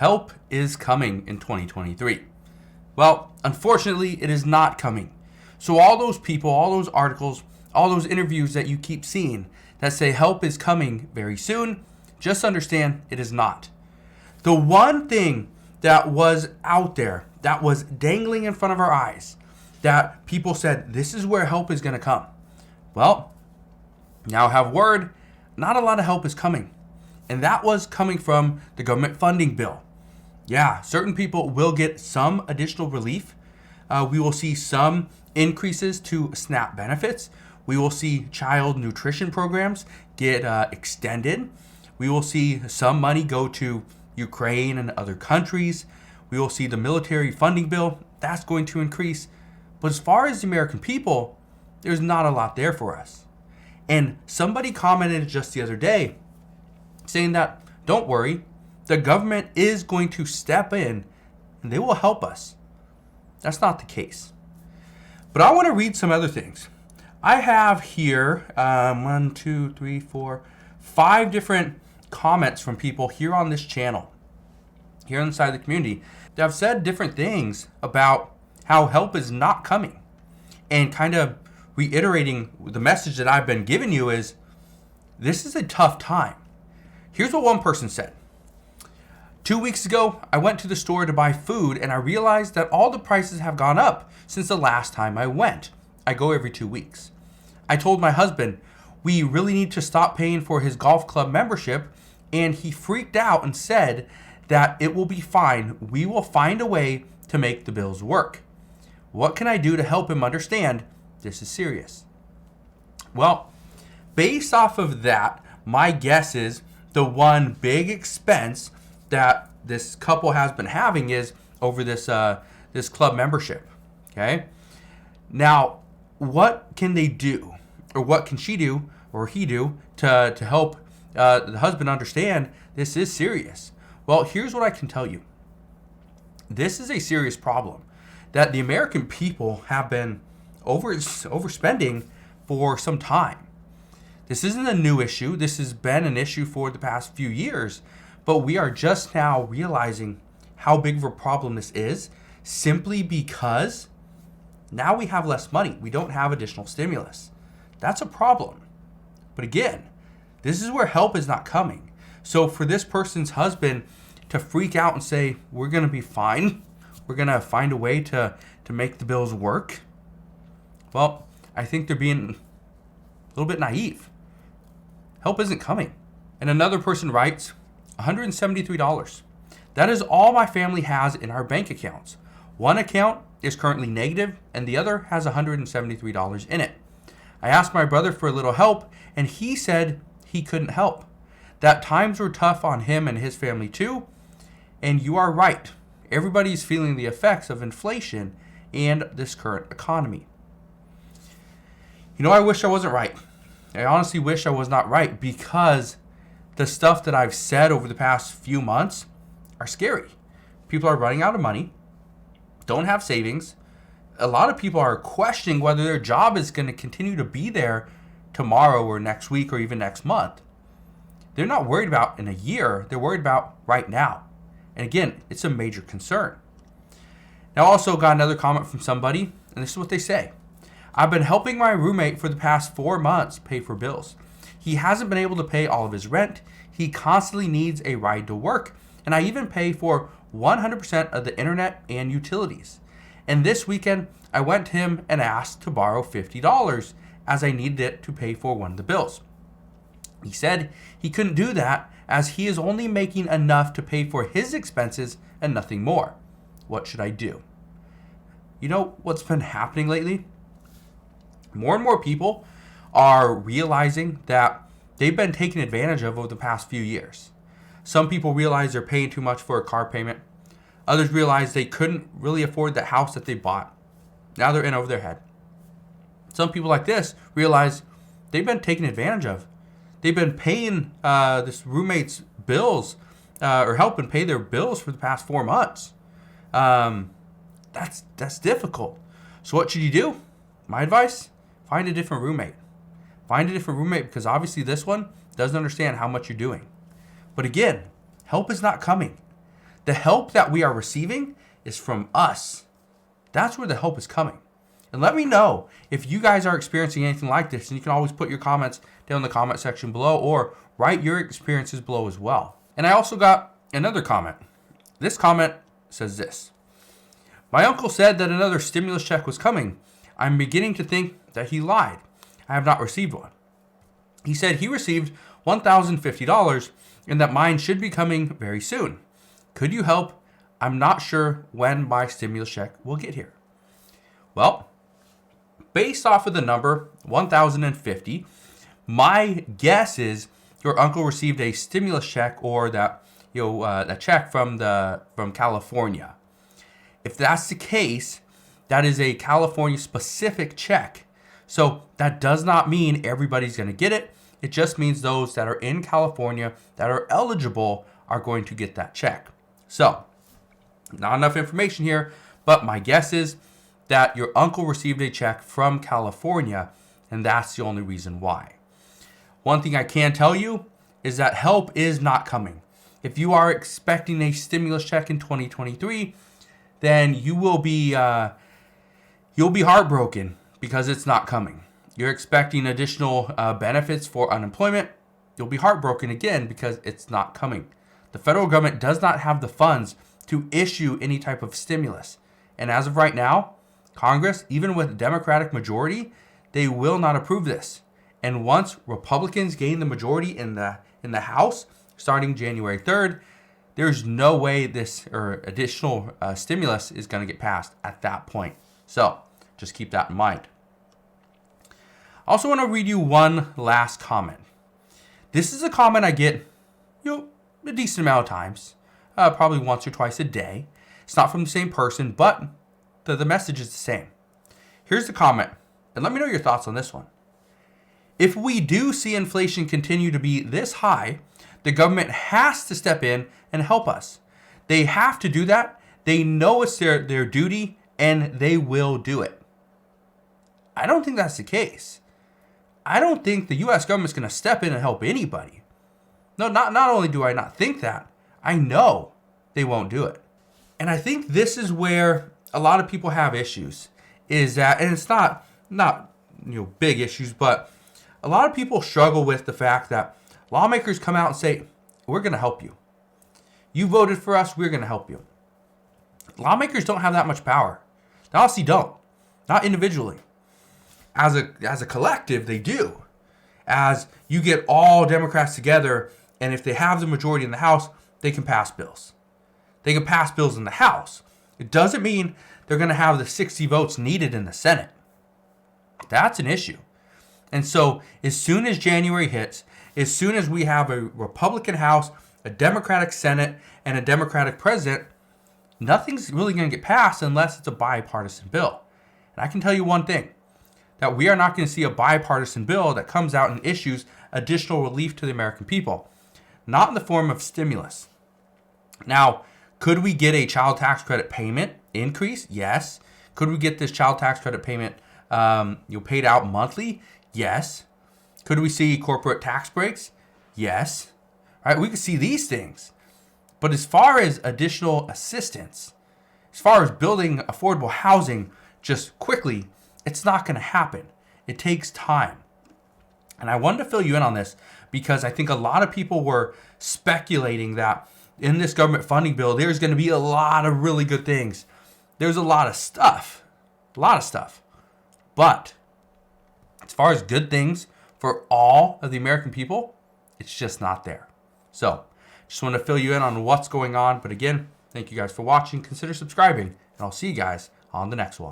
help is coming in 2023. Well, unfortunately, it is not coming. So all those people, all those articles, all those interviews that you keep seeing that say help is coming very soon, just understand it is not. The one thing that was out there, that was dangling in front of our eyes, that people said, this is where help is going to come. Well, now I have word, not a lot of help is coming. And that was coming from the government funding bill. Yeah, certain people will get some additional relief. We will see some increases to SNAP benefits. We will see child nutrition programs get extended. We will see some money go to Ukraine and other countries. We will see the military funding bill. That's going to increase. But as far as the American people, there's not a lot there for us. And somebody commented just the other day saying that, don't worry, the government is going to step in and they will help us. That's not the case. But I want to read some other things. I have here 5 different comments from people here on this channel, here inside the community, that have said different things about how help is not coming, and kind of reiterating the message that I've been giving you is, this is a tough time. Here's what one person said. 2 weeks ago, I went to the store to buy food and I realized that all the prices have gone up since the last time I went. I go every 2 weeks. I told my husband we really need to stop paying for his golf club membership, and he freaked out and said that it will be fine. We will find a way to make the bills work. What can I do to help him understand this is serious? Well, based off of that, my guess is the one big expense that this couple has been having is over this club membership. Okay. Now, what can they do, or what can she do, or he do to help the husband understand this is serious? Well, here's what I can tell you. This is a serious problem that the American people have been overspending for some time. This isn't a new issue. This has been an issue for the past few years, but we are just now realizing how big of a problem this is, simply because now we have less money. We don't have additional stimulus. That's a problem. But again, this is where help is not coming. So for this person's husband to freak out and say, we're going to be fine, we're going to find a way to make the bills work, well, I think they're being a little bit naive. Help isn't coming. And another person writes, $173. That is all my family has in our bank accounts. One account is currently negative and the other has $173 in it. I asked my brother for a little help and he said he couldn't help. That times were tough on him and his family too. And you are right. Everybody's feeling the effects of inflation and this current economy. You know, I wish I wasn't right. I honestly wish I was not right, because the stuff that I've said over the past few months are scary. People are running out of money, don't have savings. A lot of people are questioning whether their job is going to continue to be there tomorrow or next week or even next month. They're not worried about in a year. They're worried about right now. And again, it's a major concern. Now, I also got another comment from somebody, and this is what they say. I've been helping my roommate for the past 4 months pay for bills. He hasn't been able to pay all of his rent. He constantly needs a ride to work. And I even pay for 100% of the internet and utilities. And this weekend, I went to him and asked to borrow $50 as I needed it to pay for one of the bills. He said he couldn't do that as he is only making enough to pay for his expenses and nothing more. What should I do? You know what's been happening lately? More and more people are realizing that they've been taken advantage of over the past few years. Some people realize they're paying too much for a car payment. Others realize they couldn't really afford the house that they bought. Now they're in over their head. Some people like this realize they've been taken advantage of. They've been paying this roommate's bills or helping pay their bills for the past 4 months. That's difficult. So what should you do? My advice, find a different roommate. Find a different roommate, because obviously this one doesn't understand how much you're doing. But again, help is not coming. The help that we are receiving is from us. That's where the help is coming. And let me know if you guys are experiencing anything like this. And you can always put your comments down in the comment section below or write your experiences below as well. And I also got another comment. This comment says this. My uncle said that another stimulus check was coming. I'm beginning to think that he lied. I have not received one. He said he received $1,050 and that mine should be coming very soon. Could you help? I'm not sure when my stimulus check will get here. Well, based off of the number 1,050, my guess is your uncle received a stimulus check or that a check from California. If that's the case, that is a California specific check. So that does not mean everybody's going to get it. It just means those that are in California that are eligible are going to get that check. So, not enough information here, but my guess is that your uncle received a check from California, and that's the only reason why. One thing I can tell you is that help is not coming. If you are expecting a stimulus check in 2023, then you'll be heartbroken because it's not coming. You're expecting additional benefits for unemployment. You'll be heartbroken again because it's not coming. The federal government does not have the funds to issue any type of stimulus. And as of right now, Congress, even with a Democratic majority, they will not approve this. And once Republicans gain the majority in the House, starting January 3rd, there's no way this or additional stimulus is going to get passed at that point. So just keep that in mind. I also want to read you one last comment. This is a comment I get a decent amount of times, probably once or twice a day. It's not from the same person, but the message is the same. Here's the comment, and let me know your thoughts on this one. If we do see inflation continue to be this high, the government has to step in and help us. They have to do that. They know it's their duty, and they will do it. I don't think that's the case. I don't think the U.S. government's going to step in and help anybody. No, not only do I not think that, I know they won't do it. And I think this is where a lot of people have issues, is that, and it's not big issues, but a lot of people struggle with the fact that lawmakers come out and say, we're going to help you. You voted for us, we're going to help you. Lawmakers don't have that much power. They honestly don't. Not individually. As a collective, they do. As you get all Democrats together, and if they have the majority in the House, they can pass bills. They can pass bills in the House. It doesn't mean they're going to have the 60 votes needed in the Senate. That's an issue. And so as soon as January hits, as soon as we have a Republican House, a Democratic Senate, and a Democratic President, nothing's really going to get passed unless it's a bipartisan bill. And I can tell you one thing, that we are not going to see a bipartisan bill that comes out and issues additional relief to the American people. Not in the form of stimulus. Now, could we get a child tax credit payment increase? Yes. Could we get this child tax credit payment paid out monthly? Yes. Could we see corporate tax breaks? Yes. All right, we could see these things. But as far as additional assistance, as far as building affordable housing just quickly, it's not going to happen. It takes time. And I wanted to fill you in on this because I think a lot of people were speculating that in this government funding bill, there's going to be a lot of really good things. There's a lot of stuff. But as far as good things for all of the American people, it's just not there. So just want to fill you in on what's going on. But again, thank you guys for watching. Consider subscribing, and I'll see you guys on the next one.